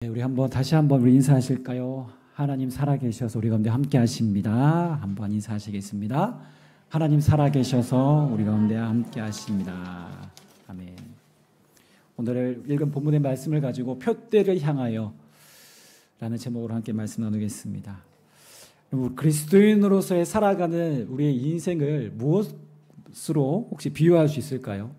네, 우리 다시 한번 우리 인사하실까요? 하나님 살아계셔서 우리 가운데 함께 하십니다. 한번 인사하시겠습니다. 하나님 살아계셔서 우리 가운데 함께 하십니다. 아멘. 오늘 읽은 본문의 말씀을 가지고 표대를 향하여 라는 제목으로 함께 말씀 나누겠습니다. 그리스도인으로서의 살아가는 우리의 인생을 무엇으로 혹시 비유할 수 있을까요?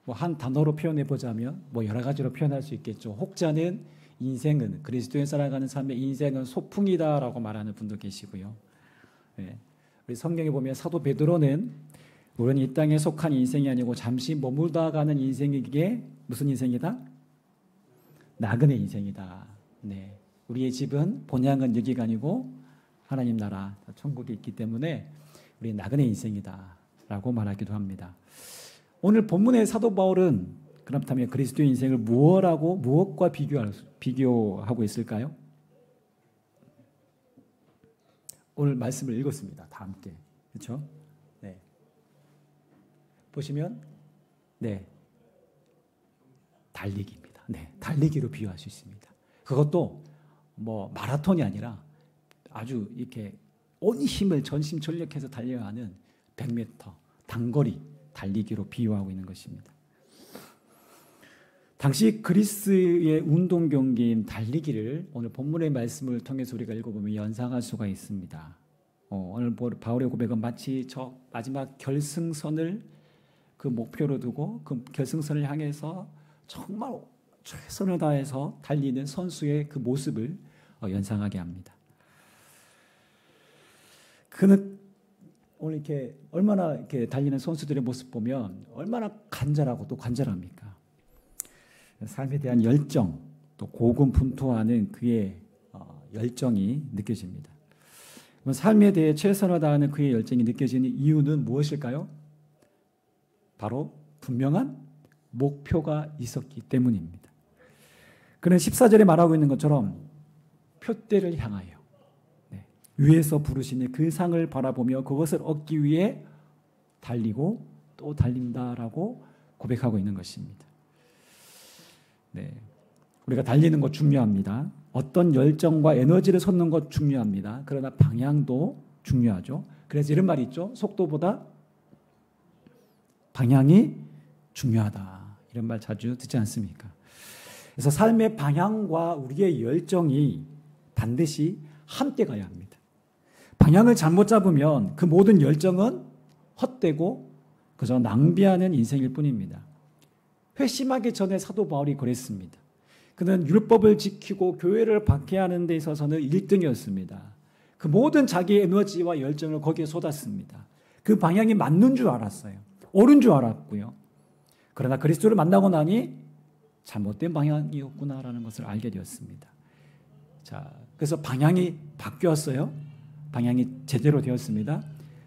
한 단어로 표현해 보자면 여러 가지로 표현할 수 있겠죠. 혹자는 인생은 그리스도인 살아가는 삶의 인생은 소풍이다라고 말하는 분도 계시고요. 네. 우리 성경에 보면 사도 베드로는 우리는 이 땅에 속한 인생이 아니고 잠시 머물다 가는 인생이기에 무슨 인생이다? 나그네 인생이다. 네. 우리의 집은 본향은 여기가 아니고 하나님 나라 천국에 있기 때문에 우리 나그네 인생이다라고 말하기도 합니다. 오늘 본문의 사도 바울은 그렇다면 그리스도의 인생을 무엇과 비교하고 있을까요? 오늘 말씀을 읽었습니다. 다 함께. 그렇죠? 네. 보시면 달리기입니다. 네. 달리기로 비유할 수 있습니다. 그것도 마라톤이 아니라 아주 이렇게 온 힘을 전심전력해서 달려야 하는 100m 단거리 달리기로 비유하고 있는 것입니다. 당시 그리스의 운동 경기인 달리기를 오늘 본문의 말씀을 통해서 우리가 읽어보면 연상할 수가 있습니다. 오늘 바울의 고백은 마치 저 마지막 결승선을 그 목표로 두고 그 결승선을 향해서 정말 최선을 다해서 달리는 선수의 그 모습을 연상하게 합니다. 그는 오늘 이렇게 얼마나 이렇게 달리는 선수들의 모습 보면 얼마나 간절하고 또 간절합니까? 삶에 대한 열정, 또 고군분투하는 그의 열정이 느껴집니다. 삶에 대해 최선을 다하는 그의 열정이 느껴지는 이유는 무엇일까요? 바로 분명한 목표가 있었기 때문입니다. 그는 14절에 말하고 있는 것처럼 표대를 향하여 위에서 부르시는 그 상을 바라보며 그것을 얻기 위해 달리고 또 달린다라고 고백하고 있는 것입니다. 네, 우리가 달리는 것 중요합니다. 어떤 열정과 에너지를 쏟는 것 중요합니다. 그러나 방향도 중요하죠. 그래서 이런 말이 있죠. 속도보다 방향이 중요하다. 이런 말 자주 듣지 않습니까? 그래서 삶의 방향과 우리의 열정이 반드시 함께 가야 합니다. 방향을 잘못 잡으면 그 모든 열정은 헛되고 그저 낭비하는 인생일 뿐입니다. 회심하기 전에 사도 바울이 그랬습니다. 그는 율법을 지키고 교회를 박해하는 데 있어서는 1등이었습니다. 그 모든 자기의 에너지와 열정을 거기에 쏟았습니다. 그 방향이 맞는 줄 알았어요. 옳은 줄 알았고요. 그러나 그리스도를 만나고 나니 잘못된 방향이었구나라는 것을 알게 되었습니다. 자, 그래서 방향이 바뀌었어요. 방향이 제대로 되었습니다.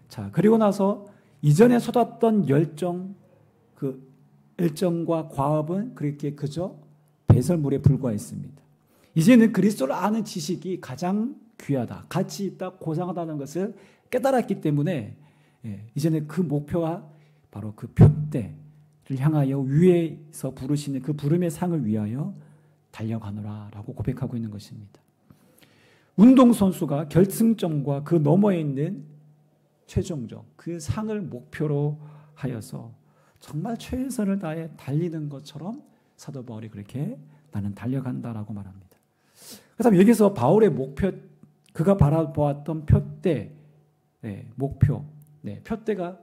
자, 그리고 나서 이전에 쏟았던 열정, 그 열정과 과업은 그렇게 그저 배설물에 불과했습니다. 이제는 그리스도를 아는 지식이 가장 귀하다, 가치 있다, 고상하다는 것을 깨달았기 때문에 이제는 그 목표와 바로 그 표대를 향하여 위에서 부르시는 그 부름의 상을 위하여 달려가노라라고 고백하고 있는 것입니다. 운동선수가 결승점과 그 너머에 있는 최종적 그 상을 목표로 하여서 정말 최선을 다해 달리는 것처럼 사도 바울이 그렇게 나는 달려간다라고 말합니다. 그다음에 여기서 바울의 목표, 그가 바라보았던 표대, 목표, 표대가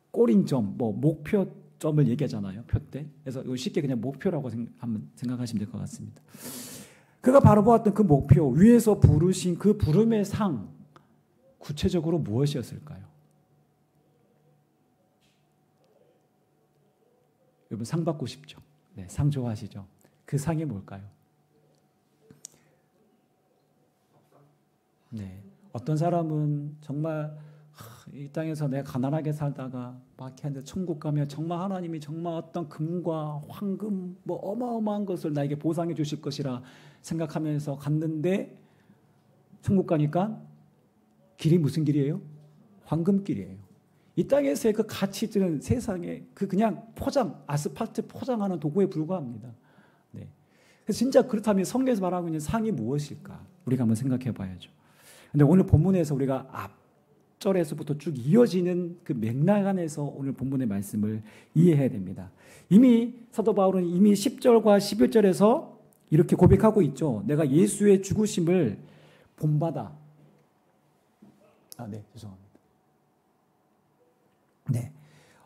꼬린점, 목표점을 얘기하잖아요. 표대. 그래서 쉽게 그냥 목표라고 한번 생각하시면 될 것 같습니다. 그가 바라보았던 그 목표, 위에서 부르신 그 부름의 상, 구체적으로 무엇이었을까요? 여러분 상 받고 싶죠? 네, 상 좋아하시죠? 그 상이 뭘까요? 네, 어떤 사람은 정말 이 땅에서 내가 가난하게 살다가 박해하는데 천국 가면 정말 하나님이 정말 어떤 금과 황금 어마어마한 것을 나에게 보상해 주실 것이라 생각하면서 갔는데 천국 가니까 길이 무슨 길이에요? 황금길이에요. 이 땅에서의 그 가치들은 세상에 그 그냥 포장, 아스팔트 포장하는 도구에 불과합니다. 네. 그래서 진짜 그렇다면 성경에서 말하고 있는 상이 무엇일까? 우리가 한번 생각해 봐야죠. 근데 오늘 본문에서 우리가 앞절에서부터 쭉 이어지는 그 맥락 안에서 오늘 본문의 말씀을 이해해야 됩니다. 이미 사도 바울은 이미 10절과 11절에서 이렇게 고백하고 있죠. 내가 예수의 죽으심을 본받아. 네, 죄송합니다. 네.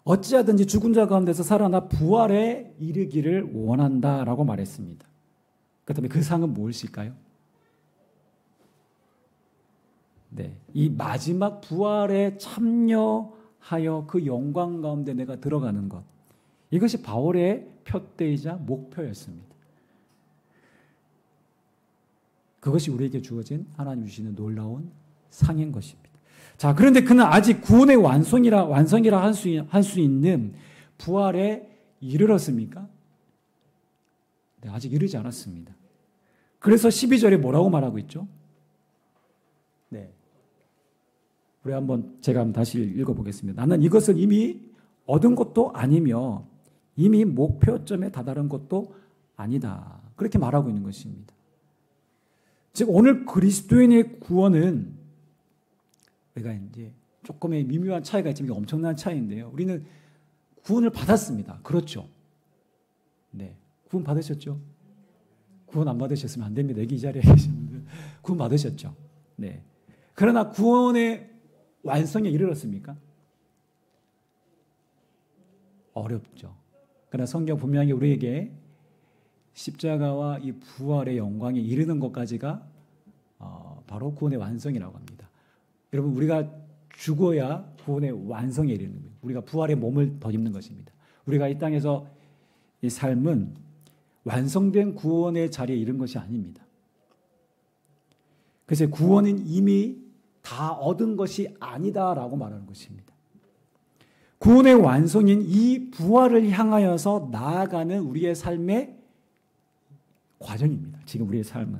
어찌하든지 죽은 자 가운데서 살아나 부활에 이르기를 원한다라고 말했습니다. 그렇다면 그 상은 무엇일까요? 네. 이 마지막 부활에 참여하여 그 영광 가운데 내가 들어가는 것. 이것이 바울의 표대이자 목표였습니다. 그것이 우리에게 주어진 하나님 주시는 놀라운 상인 것입니다. 자, 그런데 그는 아직 구원의 완성이라 할 수 있는 부활에 이르렀습니까? 네, 아직 이르지 않았습니다. 그래서 12절에 뭐라고 말하고 있죠? 네. 제가 한번 다시 읽어보겠습니다. 나는 이것을 이미 얻은 것도 아니며 이미 목표점에 다다른 것도 아니다. 그렇게 말하고 있는 것입니다. 즉, 오늘 그리스도인의 구원은 우리가 이제 조금의 미묘한 차이가 있지만 엄청난 차이인데요. 우리는 구원을 받았습니다. 그렇죠. 네. 구원 받으셨죠? 구원 안 받으셨으면 안 됩니다. 여기 이 자리에 계신 분들. 구원 받으셨죠? 네. 그러나 구원의 완성에 이르렀습니까? 어렵죠. 그러나 성경 분명히 우리에게 십자가와 이 부활의 영광에 이르는 것까지가 바로 구원의 완성이라고 합니다. 여러분, 우리가 죽어야 구원의 완성에 이르는 거예요. 우리가 부활의 몸을 덧입는 것입니다. 우리가 이 땅에서 이 삶은 완성된 구원의 자리에 이른 것이 아닙니다. 그래서 구원은 이미 다 얻은 것이 아니다라고 말하는 것입니다. 구원의 완성인 이 부활을 향하여서 나아가는 우리의 삶의 과정입니다. 지금 우리의 삶은.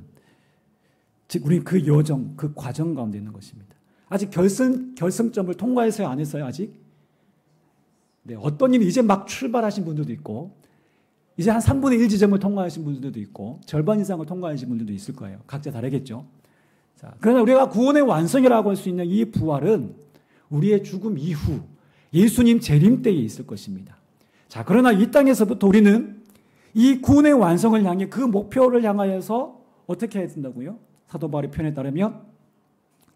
즉, 우리 그 여정, 그 과정 가운데 있는 것입니다. 아직 결승점을 통과했어요? 안 했어요? 아직? 네, 어떤 일이 이제 막 출발하신 분들도 있고, 이제 한 3분의 1 지점을 통과하신 분들도 있고, 절반 이상을 통과하신 분들도 있을 거예요. 각자 다르겠죠? 자, 그러나 우리가 구원의 완성이라고 할 수 있는 이 부활은 우리의 죽음 이후 예수님 재림 때에 있을 것입니다. 자, 그러나 이 땅에서부터 우리는 이 구원의 완성을 향해 그 목표를 향하여서 어떻게 해야 된다고요? 사도 바울의 표현에 따르면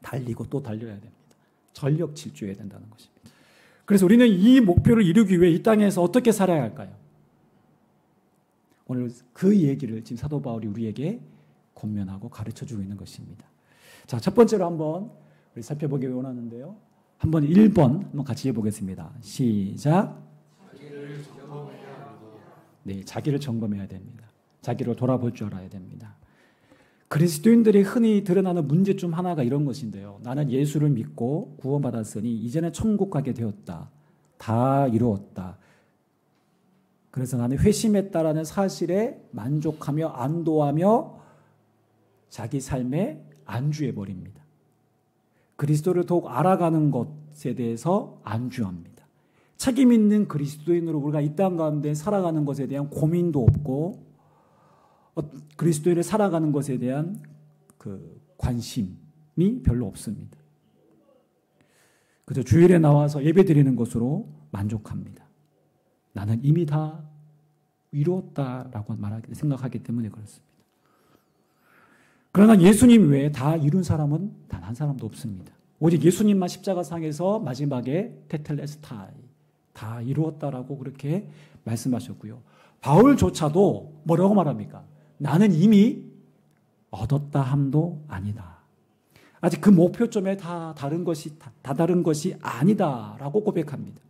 달리고 또 달려야 됩니다. 전력 질주해야 된다는 것입니다. 그래서 우리는 이 목표를 이루기 위해 이 땅에서 어떻게 살아야 할까요? 오늘 그 얘기를 지금 사도 바울이 우리에게 권면하고 가르쳐주고 있는 것입니다. 자, 첫 번째로 한번 우리 살펴보기 원하는데요. 한번 1번 한번 같이 해보겠습니다. 시작. 네, 자기를 점검해야 됩니다. 자기를 돌아볼 줄 알아야 됩니다. 그리스도인들이 흔히 드러나는 문제 중 하나가 이런 것인데요. 나는 예수를 믿고 구원받았으니 이제는 천국 가게 되었다. 다 이루었다. 그래서 나는 회심했다라는 사실에 만족하며 안도하며 자기 삶에 안주해버립니다. 그리스도를 더욱 알아가는 것에 대해서 안주합니다. 책임 있는 그리스도인으로 우리가 이 땅 가운데 살아가는 것에 대한 고민도 없고 그리스도인을 살아가는 것에 대한 그 관심이 별로 없습니다. 그저 주일에 나와서 예배드리는 것으로 만족합니다. 나는 이미 다 이루었다라고 생각하기 때문에 그렇습니다. 그러나 예수님 외에 다 이룬 사람은 단 한 사람도 없습니다. 오직 예수님만 십자가상에서 마지막에 테텔레스타이 다 이루었다라고 그렇게 말씀하셨고요. 바울조차도 뭐라고 말합니까? 나는 이미 얻었다 함도 아니다. 아직 그 목표점에 다다른 것이 아니다라고 고백합니다.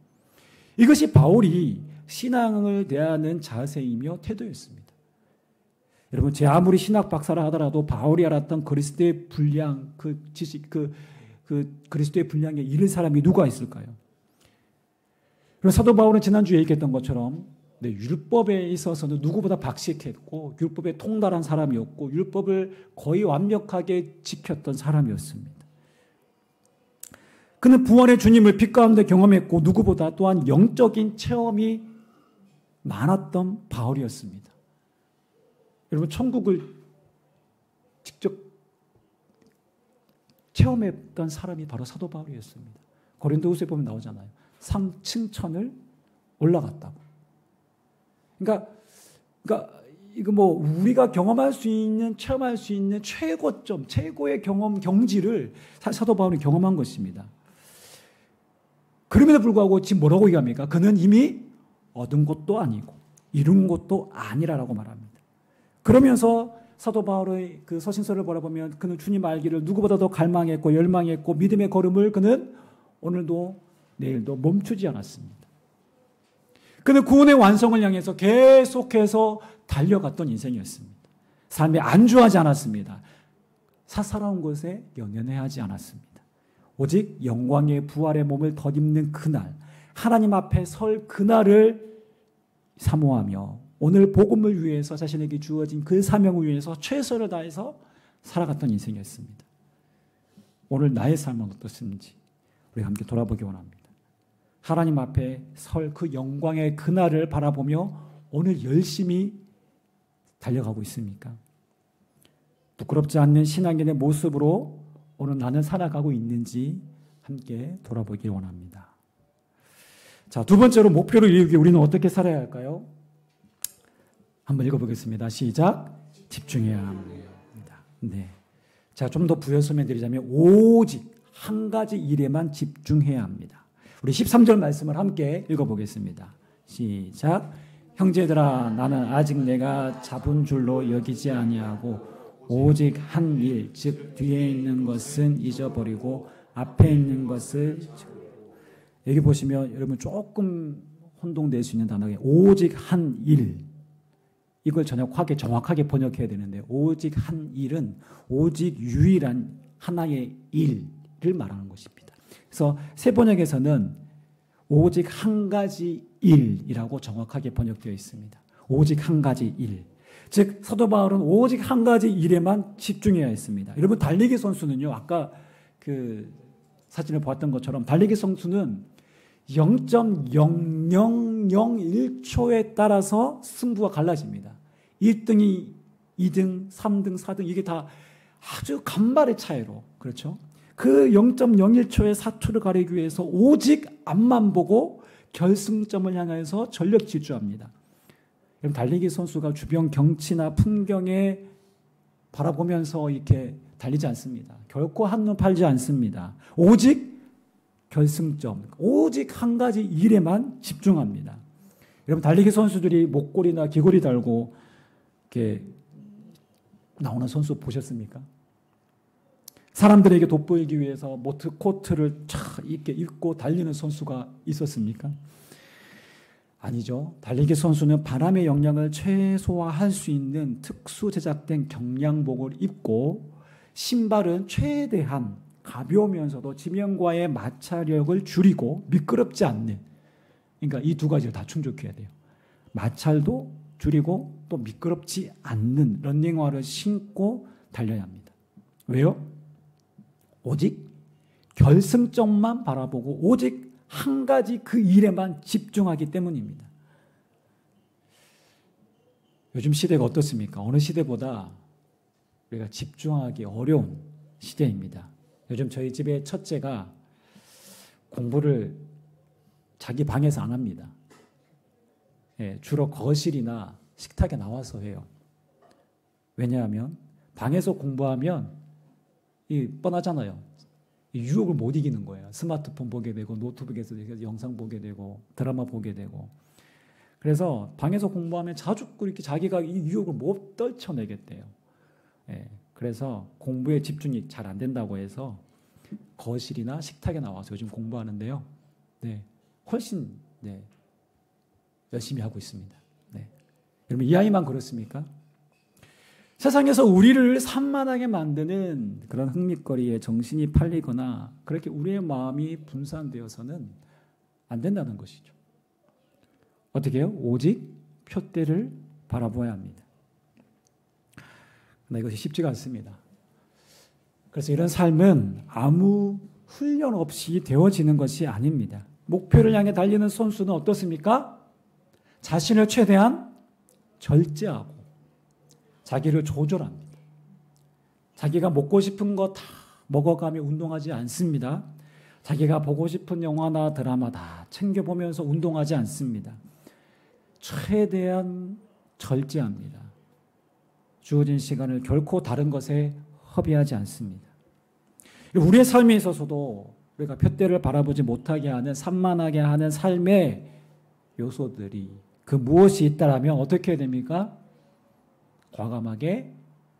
이것이 바울이 신앙을 대하는 자세이며 태도였습니다. 여러분, 제 아무리 신학 박사라 하더라도 바울이 알았던 그리스도의 분량, 그 지식, 그 그리스도의 분량에 이를 사람이 누가 있을까요? 그리고 사도 바울은 지난주에 얘기했던 것처럼 율법에 있어서는 누구보다 박식했고 율법에 통달한 사람이었고 율법을 거의 완벽하게 지켰던 사람이었습니다. 그는 부활의 주님을 빛 가운데 경험했고 누구보다 또한 영적인 체험이 많았던 바울이었습니다. 여러분, 천국을 직접 체험했던 사람이 바로 사도 바울이었습니다. 고린도후서에 보면 나오잖아요. 3층 천을 올라갔다고. 그러니까 이거 뭐 우리가 경험할 수 있는, 체험할 수 있는 최고점, 최고의 경험 경지를 사도 바울이 경험한 것입니다. 그럼에도 불구하고 지금 뭐라고 얘기합니까? 그는 이미 얻은 것도 아니고 이룬 것도 아니라라고 말합니다. 그러면서 사도 바울의 그 서신서를 바라보면 그는 주님 알기를 누구보다도 갈망했고 열망했고 믿음의 걸음을 그는 오늘도 내일도 멈추지 않았습니다. 그는 구원의 완성을 향해서 계속해서 달려갔던 인생이었습니다. 삶에 안주하지 않았습니다. 사사로운 것에 연연해하지 않았습니다. 오직 영광의 부활의 몸을 덧입는 그날, 하나님 앞에 설 그날을 사모하며 오늘 복음을 위해서 자신에게 주어진 그 사명을 위해서 최선을 다해서 살아갔던 인생이었습니다. 오늘 나의 삶은 어떻습니까? 우리 함께 돌아보기 원합니다. 하나님 앞에 설 그 영광의 그날을 바라보며 오늘 열심히 달려가고 있습니까? 부끄럽지 않는 신앙인의 모습으로 오늘 나는 살아가고 있는지 함께 돌아보길 원합니다. 자, 두 번째로 목표를 이루기 위해 우리는 어떻게 살아야 할까요? 한번 읽어보겠습니다. 시작. 집중해야 합니다. 네. 자, 좀 더 부연 설명드리자면 오직 한 가지 일에만 집중해야 합니다. 우리 13절 말씀을 함께 읽어보겠습니다. 시작. 형제들아, 나는 아직 내가 잡은 줄로 여기지 아니하고 오직 한 일, 즉 뒤에 있는 것은 잊어버리고 앞에 있는 것을. 여기 보시면 여러분 조금 혼동될 수 있는 단어가 오직 한 일. 이걸 정확하게 번역해야 되는데 오직 한 일은 오직 유일한 하나의 일을 말하는 것입니다. 그래서 새 번역에서는 오직 한 가지 일이라고 정확하게 번역되어 있습니다. 오직 한 가지 일. 즉 사도 바울은 오직 한 가지 일에만 집중해야 했습니다. 여러분, 달리기 선수는요, 아까 그 사진을 보았던 것처럼 달리기 선수는 0.0001초에 따라서 승부가 갈라집니다. 1등이 2등, 3등, 4등 이게 다 아주 간발의 차이로, 그렇죠? 그 0.01초의 사투를 가리기 위해서 오직 앞만 보고 결승점을 향해서 전력 질주합니다. 달리기 선수가 주변 경치나 풍경에 바라보면서 이렇게 달리지 않습니다. 결코 한눈 팔지 않습니다. 오직 결승점, 오직 한 가지 일에만 집중합니다. 여러분, 달리기 선수들이 목걸이나 귀걸이 달고 이렇게 나오는 선수 보셨습니까? 사람들에게 돋보이기 위해서 모트 코트를 촥 이렇게 입고 달리는 선수가 있었습니까? 아니죠. 달리기 선수는 바람의 영향을 최소화할 수 있는 특수 제작된 경량복을 입고 신발은 최대한 가벼우면서도 지면과의 마찰력을 줄이고 미끄럽지 않는, 그러니까 이 두 가지를 다 충족해야 돼요. 마찰도 줄이고 또 미끄럽지 않는 러닝화를 신고 달려야 합니다. 왜요? 오직 결승점만 바라보고 오직 한 가지 그 일에만 집중하기 때문입니다. 요즘 시대가 어떻습니까? 어느 시대보다 우리가 집중하기 어려운 시대입니다. 요즘 저희 집의 첫째가 공부를 자기 방에서 안 합니다. 예, 주로 거실이나 식탁에 나와서 해요. 왜냐하면 방에서 공부하면 뻔하잖아요. 유혹을 못 이기는 거예요. 스마트폰 보게 되고 노트북에서 영상 보게 되고 드라마 보게 되고. 그래서 방에서 공부하면 자주 이렇게 자기가 이 유혹을 못 떨쳐내겠대요. 예, 그래서 공부에 집중이 잘 안 된다고 해서 거실이나 식탁에 나와서 요즘 공부하는데요. 네, 훨씬 열심히 하고 있습니다. 네. 여러분, 이 아이만 그렇습니까? 세상에서 우리를 산만하게 만드는 그런 흥미거리에 정신이 팔리거나 그렇게 우리의 마음이 분산되어서는 안 된다는 것이죠. 어떻게 해요? 오직 표대를 바라보아야 합니다. 그러나 이것이 쉽지가 않습니다. 그래서 이런 삶은 아무 훈련 없이 되어지는 것이 아닙니다. 목표를 향해 달리는 선수는 어떻습니까? 자신을 최대한 절제하고 자기를 조절합니다. 자기가 먹고 싶은 거 다 먹어가며 운동하지 않습니다. 자기가 보고 싶은 영화나 드라마 다 챙겨보면서 운동하지 않습니다. 최대한 절제합니다. 주어진 시간을 결코 다른 것에 허비하지 않습니다. 우리의 삶에 있어서도 우리가 푯대를 바라보지 못하게 하는 산만하게 하는 삶의 요소들이 그 무엇이 있다라면 어떻게 해야 됩니까? 과감하게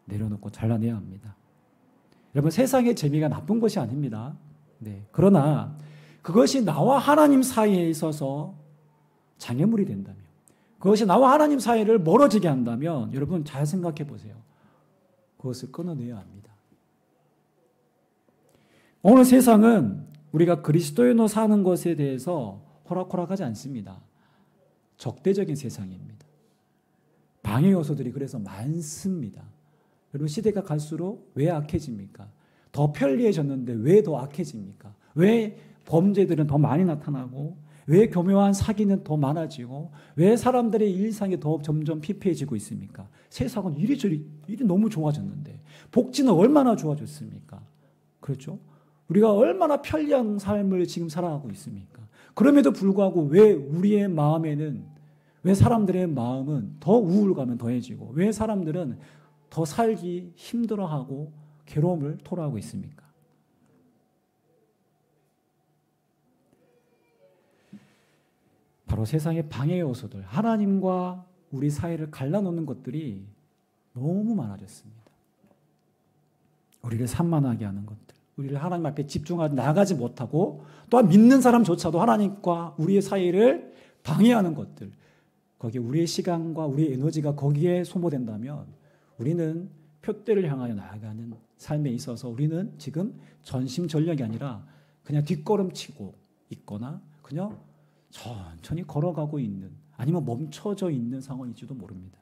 내려놓고 잘라내야 합니다. 여러분 세상의 재미가 나쁜 것이 아닙니다. 네. 그러나 그것이 나와 하나님 사이에 있어서 장애물이 된다면 그것이 나와 하나님 사이를 멀어지게 한다면 여러분 잘 생각해 보세요. 그것을 끊어내야 합니다. 오늘 세상은 우리가 그리스도인으로 사는 것에 대해서 호락호락하지 않습니다. 적대적인 세상입니다. 방해 요소들이 그래서 많습니다. 여러분 시대가 갈수록 왜 악해집니까? 더 편리해졌는데 왜 더 악해집니까? 왜 범죄들은 더 많이 나타나고 왜 교묘한 사기는 더 많아지고 왜 사람들의 일상이 더 점점 피폐해지고 있습니까? 세상은 이리 너무 좋아졌는데 복지는 얼마나 좋아졌습니까? 그렇죠? 우리가 얼마나 편리한 삶을 지금 살아가고 있습니까? 그럼에도 불구하고 왜 우리의 마음에는 왜 사람들의 마음은 더 우울감은 더해지고 왜 사람들은 더 살기 힘들어하고 괴로움을 토로하고 있습니까? 바로 세상의 방해 요소들, 하나님과 우리 사이를 갈라놓는 것들이 너무 많아졌습니다. 우리를 산만하게 하는 것들, 우리를 하나님 앞에 집중하지 나가지 못하고 또한 믿는 사람조차도 하나님과 우리의 사이를 방해하는 것들, 거기에 우리의 시간과 우리의 에너지가 거기에 소모된다면 우리는 푯대를 향하여 나아가는 삶에 있어서 우리는 지금 전심전력이 아니라 그냥 뒷걸음치고 있거나 그냥 천천히 걸어가고 있는 아니면 멈춰져 있는 상황일지도 모릅니다.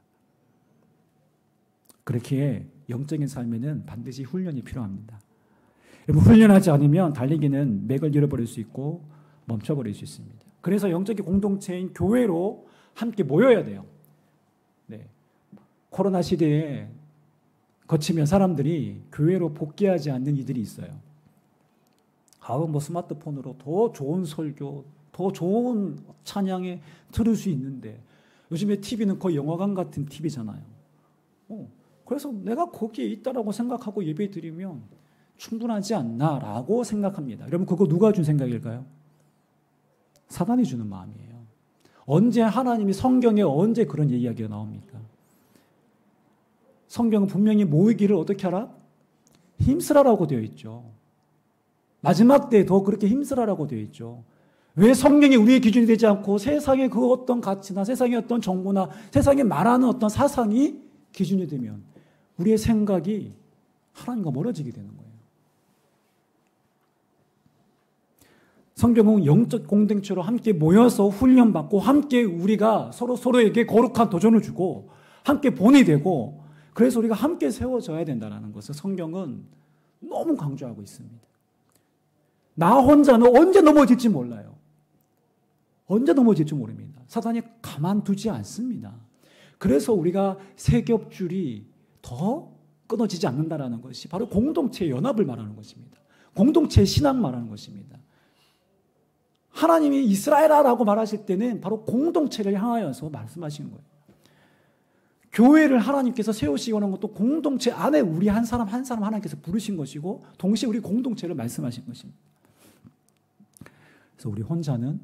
그렇기에 영적인 삶에는 반드시 훈련이 필요합니다. 훈련하지 않으면 달리기는 맥을 잃어버릴 수 있고 멈춰버릴 수 있습니다. 그래서 영적인 공동체인 교회로 함께 모여야 돼요. 네. 코로나 시대에 거치면 사람들이 교회로 복귀하지 않는 이들이 있어요. 뭐 스마트폰으로 더 좋은 설교, 더 좋은 찬양에 들을 수 있는데 요즘에 TV는 거의 영화관 같은 TV잖아요. 그래서 내가 거기에 있다라고 생각하고 예배 드리면 충분하지 않나라고 생각합니다. 여러분 그거 누가 준 생각일까요? 사단이 주는 마음이에요. 언제 하나님이 성경에 언제 그런 이야기가 나옵니까? 성경은 분명히 모이기를 어떻게 하라? 힘쓰라라고 되어 있죠. 마지막 때에 더 그렇게 힘쓰라라고 되어 있죠. 왜 성경이 우리의 기준이 되지 않고 세상의 그 어떤 가치나 세상의 어떤 정보나 세상에 말하는 어떤 사상이 기준이 되면 우리의 생각이 하나님과 멀어지게 되는 거예요. 성경은 영적 공동체로 함께 모여서 훈련받고 함께 우리가 서로에게 거룩한 도전을 주고 함께 본이 되고 그래서 우리가 함께 세워져야 된다는 것을 성경은 너무 강조하고 있습니다. 나 혼자는 언제 넘어질지 몰라요. 언제 넘어질지 모릅니다. 사단이 가만두지 않습니다. 그래서 우리가 세겹줄이 더 끊어지지 않는다는 것이 바로 공동체의 연합을 말하는 것입니다. 공동체의 신앙 말하는 것입니다. 하나님이 이스라엘아라고 말하실 때는 바로 공동체를 향하여서 말씀하시는 거예요. 교회를 하나님께서 세우시고 하는 것도 공동체 안에 우리 한 사람 한 사람 하나님께서 부르신 것이고 동시에 우리 공동체를 말씀하신 것입니다. 그래서 우리 혼자는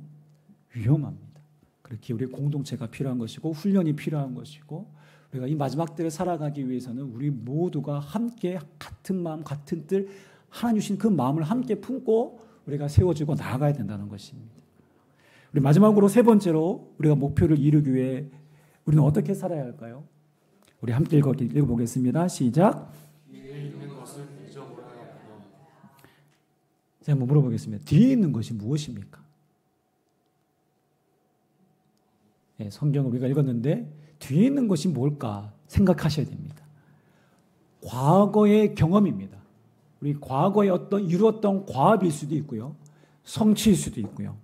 위험합니다. 그렇게 우리 공동체가 필요한 것이고 훈련이 필요한 것이고 우리가 이 마지막 때를 살아가기 위해서는 우리 모두가 함께 같은 마음 같은 뜻 하나님 주신 그 마음을 함께 품고 우리가 세워지고 나아가야 된다는 것입니다. 우리 마지막으로 세 번째로 우리가 목표를 이루기 위해 우리는 어떻게 살아야 할까요? 우리 함께 읽어보겠습니다. 시작. 뒤에 있는 것을 잊어버려야 하고. 제가 한번 물어보겠습니다. 뒤에 있는 것이 무엇입니까? 네, 성경을 우리가 읽었는데 뒤에 있는 것이 뭘까 생각하셔야 됩니다. 과거의 경험입니다. 우리 과거에 어떤 이루었던 과업일 수도 있고요. 성취일 수도 있고요.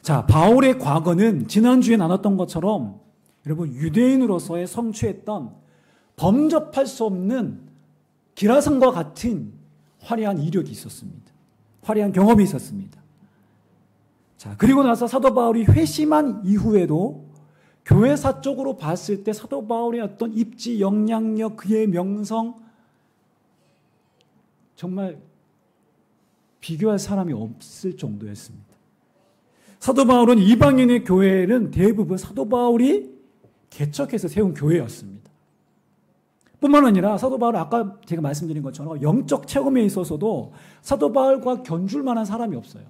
자, 바울의 과거는 지난주에 나눴던 것처럼 여러분 유대인으로서의 성취했던 범접할 수 없는 기라성과 같은 화려한 이력이 있었습니다. 화려한 경험이 있었습니다. 자, 그리고 나서 사도 바울이 회심한 이후에도 교회사적으로 봤을 때 사도 바울의 어떤 입지, 영향력, 그의 명성 정말 비교할 사람이 없을 정도였습니다. 사도 바울은 이방인의 교회는 대부분 사도 바울이 개척해서 세운 교회였습니다. 뿐만 아니라 사도 바울은 아까 제가 말씀드린 것처럼 영적 체험에 있어서도 사도 바울과 견줄 만한 사람이 없어요.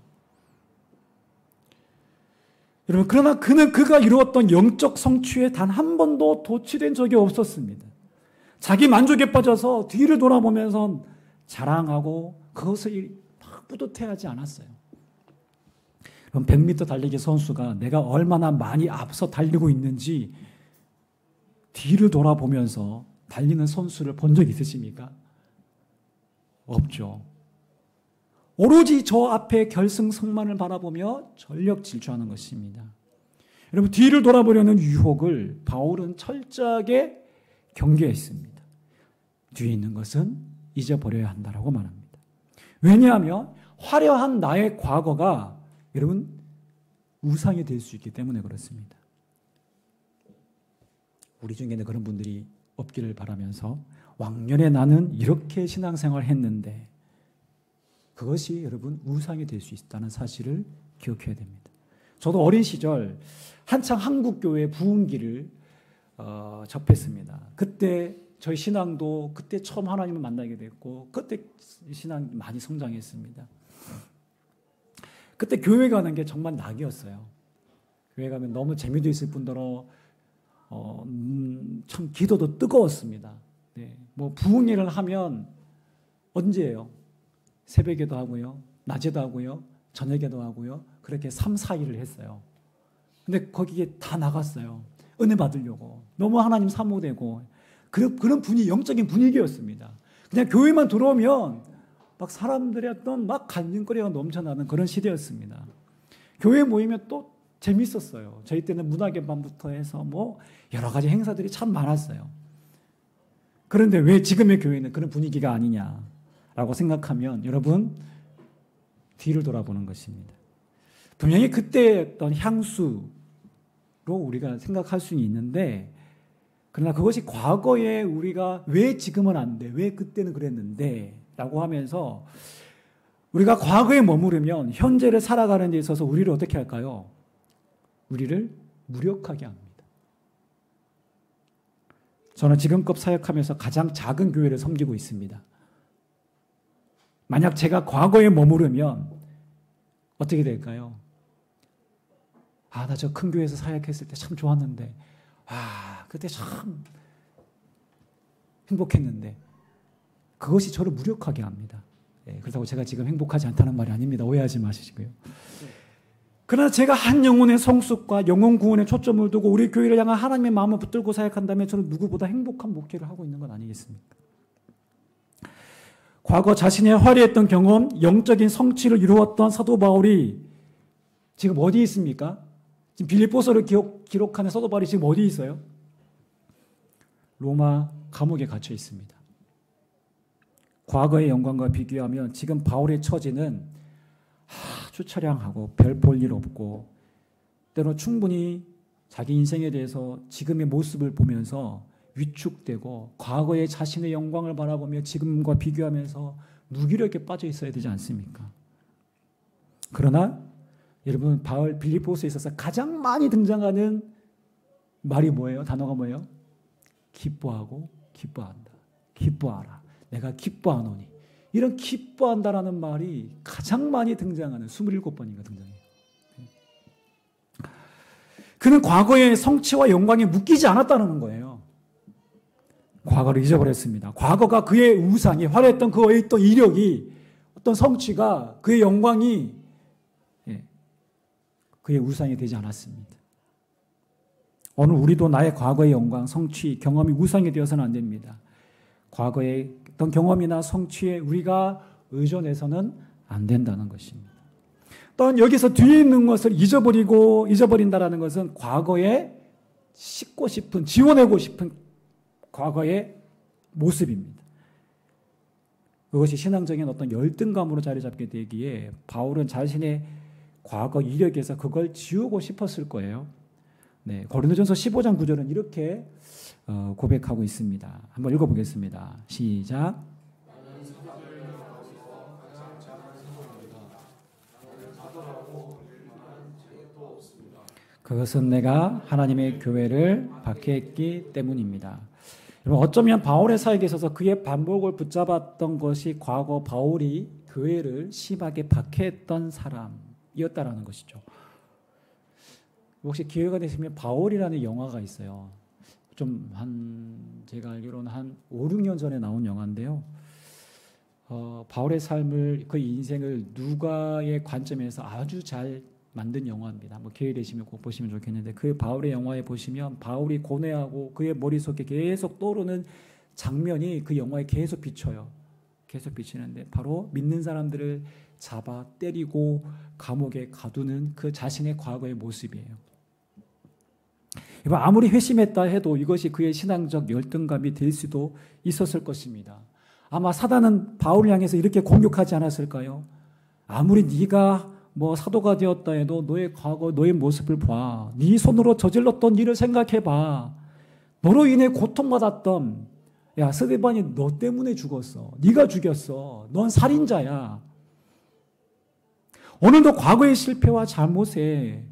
여러분, 그러나 그가 이루었던 영적 성취에 단 한 번도 도취된 적이 없었습니다. 자기 만족에 빠져서 뒤를 돌아보면서 자랑하고 그것을 막 뿌듯해하지 않았어요. 그럼 100m 달리기 선수가 내가 얼마나 많이 앞서 달리고 있는지 뒤를 돌아보면서 달리는 선수를 본 적 있으십니까? 없죠. 오로지 저 앞에 결승선만을 바라보며 전력 질주하는 것입니다. 여러분, 뒤를 돌아보려는 유혹을 바울은 철저하게 경계했습니다. 뒤에 있는 것은 잊어버려야 한다라고 말합니다. 왜냐하면 화려한 나의 과거가 여러분 우상이 될 수 있기 때문에 그렇습니다. 우리 중에는 그런 분들이 없기를 바라면서 왕년에 나는 이렇게 신앙생활을 했는데 그것이 여러분 우상이 될 수 있다는 사실을 기억해야 됩니다. 저도 어린 시절 한창 한국교회 부흥기를 접했습니다. 그때 저희 신앙도 그때 처음 하나님을 만나게 됐고 그때 신앙 많이 성장했습니다. 그때 교회 가는 게 정말 낙이었어요. 교회 가면 너무 재미도 있을 뿐더러 참 기도도 뜨거웠습니다. 네, 뭐 부흥회를 하면 언제예요? 새벽에도 하고요, 낮에도 하고요, 저녁에도 하고요. 그렇게 3, 4일을 했어요. 근데 거기에 다 나갔어요. 은혜 받으려고. 너무 하나님 사모되고 그런 분위기, 영적인 분위기였습니다. 그냥 교회만 들어오면 막 사람들의 어떤 막 간증거리가 넘쳐나는 그런 시대였습니다. 교회 모이면 또 재밌었어요. 저희 때는 문학의 밤부터 해서 뭐 여러 가지 행사들이 참 많았어요. 그런데 왜 지금의 교회는 그런 분위기가 아니냐라고 생각하면 여러분 뒤를 돌아보는 것입니다. 분명히 그때의 어떤 향수로 우리가 생각할 수는 있는데 그러나 그것이 과거에 우리가 왜 지금은 안 돼? 왜 그때는 그랬는데? 라고 하면서 우리가 과거에 머무르면 현재를 살아가는 데 있어서 우리를 어떻게 할까요? 우리를 무력하게 합니다. 저는 지금껏 사역하면서 가장 작은 교회를 섬기고 있습니다. 만약 제가 과거에 머무르면 어떻게 될까요? 아, 나 저 큰 교회에서 사역했을 때 참 좋았는데, 아, 그때 참 행복했는데, 그것이 저를 무력하게 합니다. 예, 그렇다고 제가 지금 행복하지 않다는 말이 아닙니다. 오해하지 마시고요. 그러나 제가 한 영혼의 성숙과 영혼 구원에 초점을 두고 우리 교회를 향한 하나님의 마음을 붙들고 사역한다면 저는 누구보다 행복한 목회를 하고 있는 건 아니겠습니까? 과거 자신의 화려했던 경험, 영적인 성취를 이루었던 사도 바울이 지금 어디 있습니까? 지금 빌립보서를 기록하는 사도 바울이 지금 어디 있어요? 로마 감옥에 갇혀 있습니다. 과거의 영광과 비교하면 지금 바울의 처지는 아주 처량하고 별 볼 일 없고 때로 충분히 자기 인생에 대해서 지금의 모습을 보면서 위축되고 과거의 자신의 영광을 바라보며 지금과 비교하면서 무기력에 빠져 있어야 되지 않습니까? 그러나 여러분 바울 빌립보서에 있어서 가장 많이 등장하는 말이 뭐예요? 단어가 뭐예요? 기뻐하고 기뻐한다. 기뻐하라. 내가 기뻐하노니. 이런 기뻐한다라는 말이 가장 많이 등장하는 27번인가 등장해요. 그는 과거의 성취와 영광에 묶이지 않았다는 거예요. 과거를 잊어버렸습니다. 과거가 그의 우상이 화려했던 그의 있던 이력이 어떤 성취가 그의 영광이 그의 우상이 되지 않았습니다. 오늘 우리도 나의 과거의 영광, 성취, 경험이 우상이 되어서는 안 됩니다. 과거의 어떤 경험이나 성취에 우리가 의존해서는 안 된다는 것입니다. 또한 여기서 뒤에 있는 것을 잊어버린다라는 것은 과거에 씻고 싶은, 지워내고 싶은 과거의 모습입니다. 그것이 신앙적인 어떤 열등감으로 자리 잡게 되기에 바울은 자신의 과거 이력에서 그걸 지우고 싶었을 거예요. 네, 고린도전서 15장 9절은 이렇게 고백하고 있습니다. 한번 읽어보겠습니다. 시작. 그것은 내가 하나님의 교회를 박해했기 때문입니다. 여러분, 어쩌면 바울의 사역에 있어서 그의 반복을 붙잡았던 것이 과거 바울이 교회를 심하게 박해했던 사람이었다라는 것이죠. 혹시 기회가 되시면 바울이라는 영화가 있어요. 제가 알기로는 한 5, 6년 전에 나온 영화인데요. 바울의 삶을, 그 인생을 누가의 관점에서 아주 잘 만든 영화입니다. 기회 되시면 꼭 보시면 좋겠는데, 그 바울의 영화에 보시면 바울이 고뇌하고 그의 머릿속에 계속 떠오르는 장면이 그 영화에 계속 비쳐요. 계속 비치는데 바로 믿는 사람들을 잡아 때리고 감옥에 가두는 그 자신의 과거의 모습이에요. 아무리 회심했다 해도 이것이 그의 신앙적 열등감이 될 수도 있었을 것입니다. 아마 사단은 바울을 향해서 이렇게 공격하지 않았을까요? 아무리 네가 사도가 되었다 해도 너의 과거, 너의 모습을 봐. 네 손으로 저질렀던 일을 생각해봐. 너로 인해 고통받았던, 야, 스데반이 너 때문에 죽었어. 네가 죽였어. 넌 살인자야. 오늘도 과거의 실패와 잘못에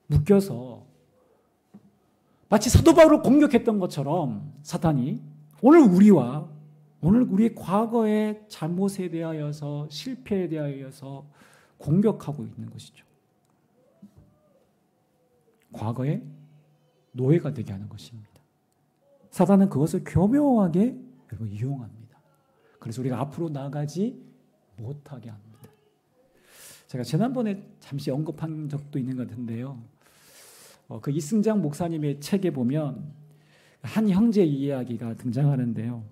묶여서 마치 사도 바울을 공격했던 것처럼 사탄이 오늘 우리의 과거의 잘못에 대하여서, 실패에 대하여서 공격하고 있는 것이죠. 과거의 노예가 되게 하는 것입니다. 사단은 그것을 교묘하게 이용합니다. 그래서 우리가 앞으로 나가지 못하게 합니다. 제가 지난번에 잠시 언급한 적도 있는 것 같은데요. 그 이승장 목사님의 책에 보면 한 형제의 이야기가 등장하는데요.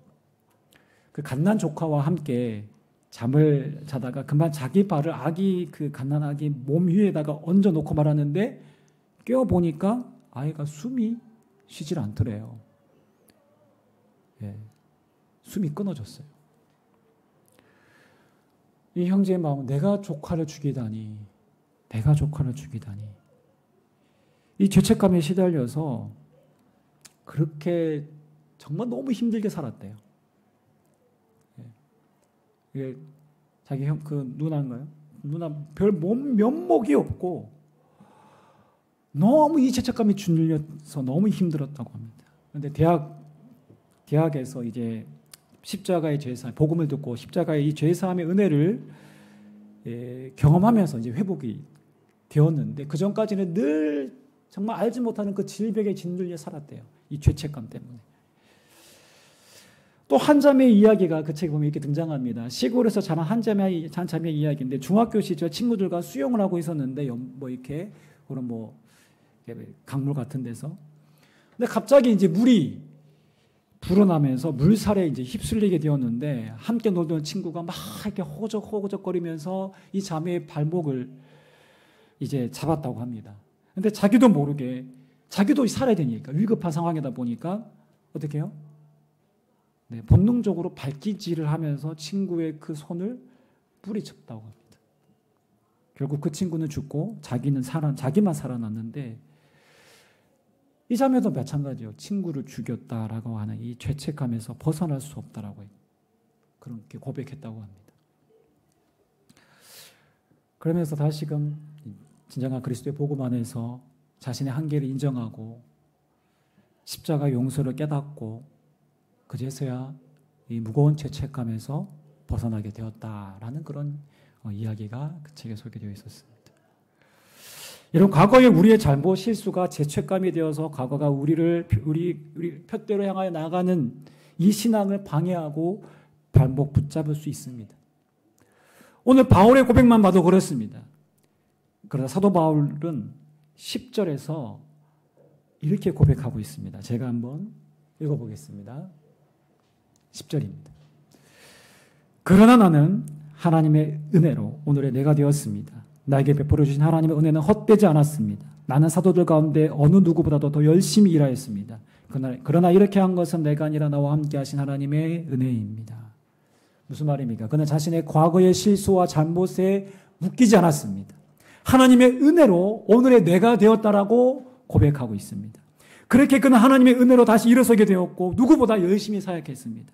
그 갓난 조카와 함께 잠을 자다가 금방 자기 발을 그 갓난 아기 몸 위에다가 얹어놓고 말하는데 깨어보니까 아이가 숨이 쉬질 않더래요. 숨이 끊어졌어요. 이 형제의 마음은 내가 조카를 죽이다니. 이 죄책감에 시달려서 그렇게 정말 너무 힘들게 살았대요. 이게 자기 누나인가요? 누나 별 면목이 없고 너무 이 죄책감이 짓눌려서 너무 힘들었다고 합니다. 그런데 대학에서 이제 십자가의 죄사함, 복음을 듣고 십자가의 이 죄사함의 은혜를 경험하면서 이제 회복이 되었는데 그 전까지는 늘 정말 알지 못하는 그 질병에 짓눌려 살았대요. 이 죄책감 때문에. 또 한 자매의 이야기가 그 책에 보면 이렇게 등장합니다. 시골에서 자란 한 자매의 이야기인데 중학교 시절 친구들과 수영을 하고 있었는데 이렇게 그런 강물 같은 데서. 근데 갑자기 이제 물이 불어나면서 물살에 이제 휩쓸리게 되었는데 함께 놀던 친구가 막 이렇게 호적호적거리면서 이 자매의 발목을 이제 잡았다고 합니다. 근데 자기도 모르게 자기도 살아야 되니까 위급한 상황이다 보니까 어떻게 해요? 본능적으로 발길질을 하면서 친구의 그 손을 뿌리쳤다고 합니다. 결국 그 친구는 죽고 자기만 살아났는데 이 자매도 마찬가지예요. 친구를 죽였다라고 하는 이 죄책감에서 벗어날 수 없다라고 그렇게 고백했다고 합니다. 그러면서 다시금 진정한 그리스도의 복음 안에서 자신의 한계를 인정하고 십자가 용서를 깨닫고 그제서야 이 무거운 죄책감에서 벗어나게 되었다라는 그런 이야기가 그 책에 소개되어 있었습니다. 이런 과거의 우리의 잘못, 실수가 죄책감이 되어서 과거가 우리 푯대로 향하여 나가는 이 신앙을 방해하고 발목 붙잡을 수 있습니다. 오늘 바울의 고백만 봐도 그렇습니다. 그러나 사도 바울은 10절에서 이렇게 고백하고 있습니다. 제가 한번 읽어보겠습니다. 10절입니다. 그러나 나는 하나님의 은혜로 오늘의 내가 되었습니다. 나에게 베풀어 주신 하나님의 은혜는 헛되지 않았습니다. 나는 사도들 가운데 어느 누구보다도 더 열심히 일하였습니다. 그러나 이렇게 한 것은 내가 아니라 나와 함께 하신 하나님의 은혜입니다. 무슨 말입니까? 그는 자신의 과거의 실수와 잘못에 묶이지 않았습니다. 하나님의 은혜로 오늘의 내가 되었다라고 고백하고 있습니다. 그렇게 그는 하나님의 은혜로 다시 일어서게 되었고 누구보다 열심히 사역했습니다.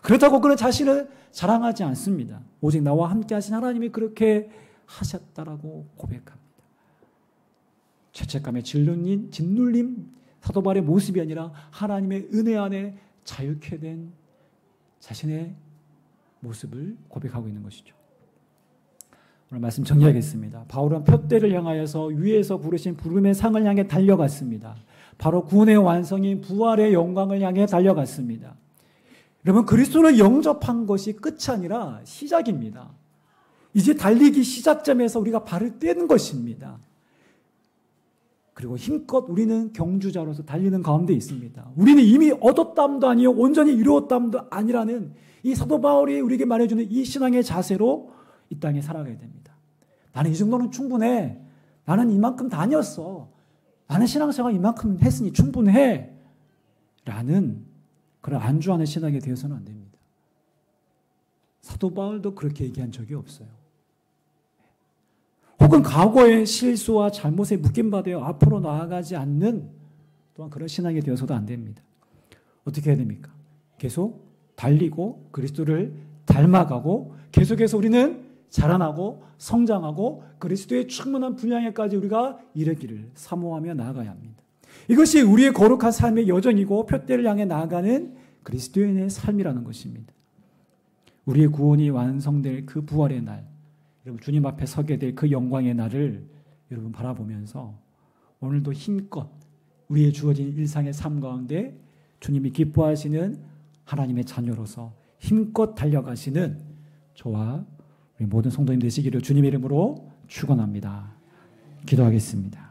그렇다고 그는 자신을 자랑하지 않습니다. 오직 나와 함께 하신 하나님이 그렇게 하셨다라고 고백합니다. 죄책감에 짓눌림 사도 바울의 모습이 아니라 하나님의 은혜 안에 자유케 된 자신의 모습을 고백하고 있는 것이죠. 오늘 말씀 정리하겠습니다. 바울은 표대를 향하여서 위에서 부르신 부름의 상을 향해 달려갔습니다. 바로 구원의 완성인 부활의 영광을 향해 달려갔습니다. 여러분, 그리스도를 영접한 것이 끝이 아니라 시작입니다. 이제 달리기 시작점에서 우리가 발을 떼는 것입니다. 그리고 힘껏 우리는 경주자로서 달리는 가운데 있습니다. 우리는 이미 얻었담도 아니요 온전히 이루었담도 아니라는 이 사도 바울이 우리에게 말해주는 이 신앙의 자세로 이 땅에 살아가야 됩니다. 나는 이 정도는 충분해. 나는 이만큼 다녔어. 나는 신앙생활 이만큼 했으니 충분해. 라는 그런 안주하는 신앙이 되어서는 안 됩니다. 사도 바울도 그렇게 얘기한 적이 없어요. 혹은 과거의 실수와 잘못에 묶임받아 앞으로 나아가지 않는 또한 그런 신앙이 되어서도 안 됩니다. 어떻게 해야 됩니까? 계속 달리고 그리스도를 닮아가고 계속해서 우리는 자라나고 성장하고 그리스도의 충만한 분량에까지 우리가 이르기를 사모하며 나아가야 합니다. 이것이 우리의 거룩한 삶의 여정이고 표대를 향해 나아가는 그리스도인의 삶이라는 것입니다. 우리의 구원이 완성될 그 부활의 날, 여러분 주님 앞에 서게 될 그 영광의 날을 여러분 바라보면서 오늘도 힘껏 우리의 주어진 일상의 삶 가운데 주님이 기뻐하시는 하나님의 자녀로서 힘껏 달려가시는 저와 우리 모든 성도님 되시기를 주님의 이름으로 축원합니다. 기도하겠습니다.